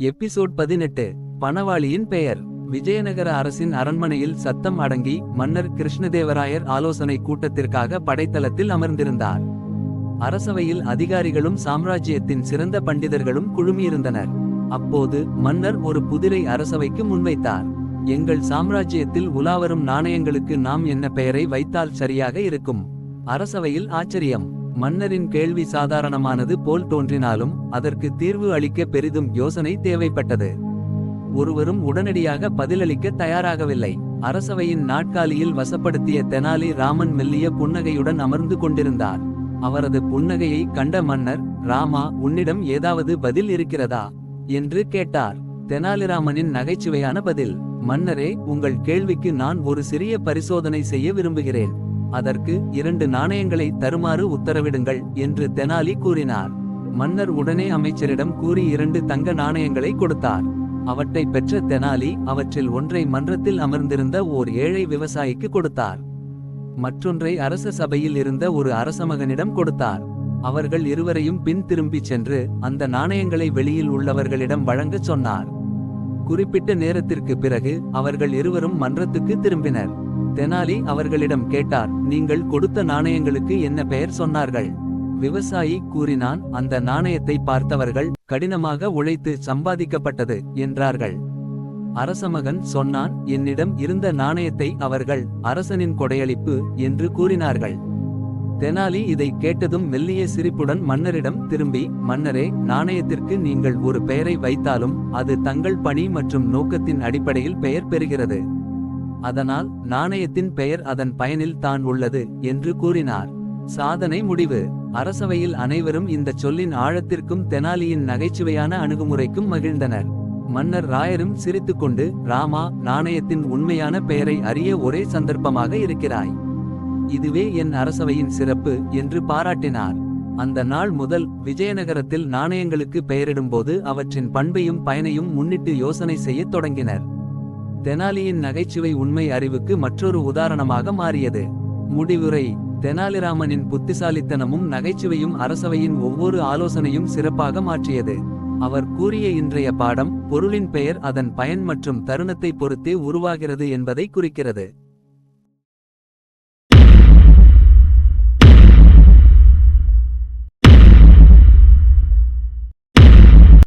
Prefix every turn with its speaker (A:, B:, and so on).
A: Episode 18. பணவாளியின் பெயர். விஜயநகர அரசின் அரண்மனையில் சத்தம் அடங்கி மன்னர் கிருஷ்ணதேவராயர் ஆலோசனை கூட்டத்திற்காக படைத்தளத்தில் அமர்ந்திருந்தார். அரசவையில் அதிகாரிகளும் சாம்ராஜ்யத்தின் சிறந்த பண்டிதர்களும் குழுமியிருந்தனர். அப்போது மன்னர் ஒரு புதிரை அரசவைக்கு முன்வைத்தார். எங்கள் சாம்ராஜ்யத்தில் உலாவரும் நாணயங்களுக்கு நாம் என்ன பெயரை வைத்தால் சரியாக இருக்கும்? அரசவையில் ஆச்சரியம். மன்னரின் கேள்வி சாதாரணமானது போல் தோன்றினாலும் அதற்கு தீர்வு அளிக்க பெரிதும் யோசனை தேவைப்பட்டது. ஒருவரும் உடனடியாக பதிலளிக்க தயாராகவில்லை. அரசவையின் நாட்காலியில் வசப்படுத்திய தெனாலி ராமன் மெல்லிய புன்னகையுடன் அமர்ந்து கொண்டிருந்தார். அவரது புன்னகையை கண்ட மன்னர், ராமா, உன்னிடம் ஏதாவது பதில் இருக்கிறதா என்று கேட்டார். தெனாலிராமனின் நகைச்சுவையான பதில், மன்னரே, உங்கள் கேள்விக்கு நான் ஒரு சிறிய பரிசோதனை செய்ய விரும்புகிறேன். அதற்கு 2 நாணயங்களை தருமாறு உத்தரவிடுங்கள் என்று தெனாலி கூறினார். மன்னர் உடனே அமைச்சரிடம் கூறி 2 தங்க நாணயங்களை கொடுத்தார். அவற்றை பெற்ற தெனாலி அவற்றில் ஒன்றை மன்றத்தில் அமர்ந்திருந்த ஓர் ஏழை விவசாயிக்கு கொடுத்தார். மற்றொன்றை அரச சபையில் இருந்த ஒரு அரசமகனிடம் கொடுத்தார். அவர்கள் இருவரையும் பின் திரும்பிச் சென்று அந்த நாணயங்களை வெளியில் உள்ளவர்களிடம் வழங்கச் சொன்னார். குறிப்பிட்ட நேரத்திற்கு பிறகு அவர்கள் இருவரும் மன்றத்துக்கு திரும்பினர். தெனாலி அவர்களிடம் கேட்டார், நீங்கள் கொடுத்த நாணயங்களுக்கு என்ன பெயர் சொன்னார்கள்? விவசாயி கூறினான், அந்த நாணயத்தை பார்த்தவர்கள் கடினமாக உழைத்து சம்பாதிக்கப்பட்டது என்றார்கள். அரசமகன் சொன்னான், என்னிடம் இருந்த நாணயத்தை அவர்கள் அரசனின் கொடையளிப்பு என்று கூறினார்கள். தெனாலி இதை கேட்டதும் மெல்லிய சிரிப்புடன் மன்னரிடம் திரும்பி, மன்னரே, நாணயத்திற்கு நீங்கள் ஒரு பெயரை வைத்தாலும் அது தங்கள் பணி மற்றும் நோக்கத்தின் அடிப்படையில் பெயர் பெறுகிறது. அதனால் நாணயத்தின் பெயர் அதன் பயனில் தான் உள்ளது என்று கூறினார். சாதனை முடிவு. அரசவையில் அனைவரும் இந்த சொல்லின் ஆழத்திற்கும் தெனாலியின் நகைச்சுவையான அணுகுமுறைக்கும் மகிழ்ந்தனர். மன்னர் ராயரும் சிரித்துக்கொண்டு, ராமா, நாணயத்தின் உண்மையான பெயரை அறிய ஒரே சந்தர்ப்பமாக இருக்கிறாய். இதுவே என் அரசவையின் சிறப்பு என்று பாராட்டினார். அந்த நாள் முதல் விஜயநகரத்தில் நாணயங்களுக்கு பெயரிடும்போது அவற்றின் பண்பையும் பயனையும் முன்னிட்டு யோசனை செய்யத் தொடங்கினர். தெனாலியின் நகைச்சுவை உண்மை அறிவுக்கு மற்றொரு உதாரணமாக மாறியது. முடிவுரை. தெனாலிராமனின் புத்திசாலித்தனமும் நகைச்சுவையும் அரசவையின் ஒவ்வொரு ஆலோசனையும் சிறப்பாக மாற்றியது. அவர் கூறிய இன்றைய பாடம், பொருளின் பெயர் அதன் பயன் மற்றும் தருணத்தை பொறுத்தே உருவாகிறது என்பதை குறிக்கிறது.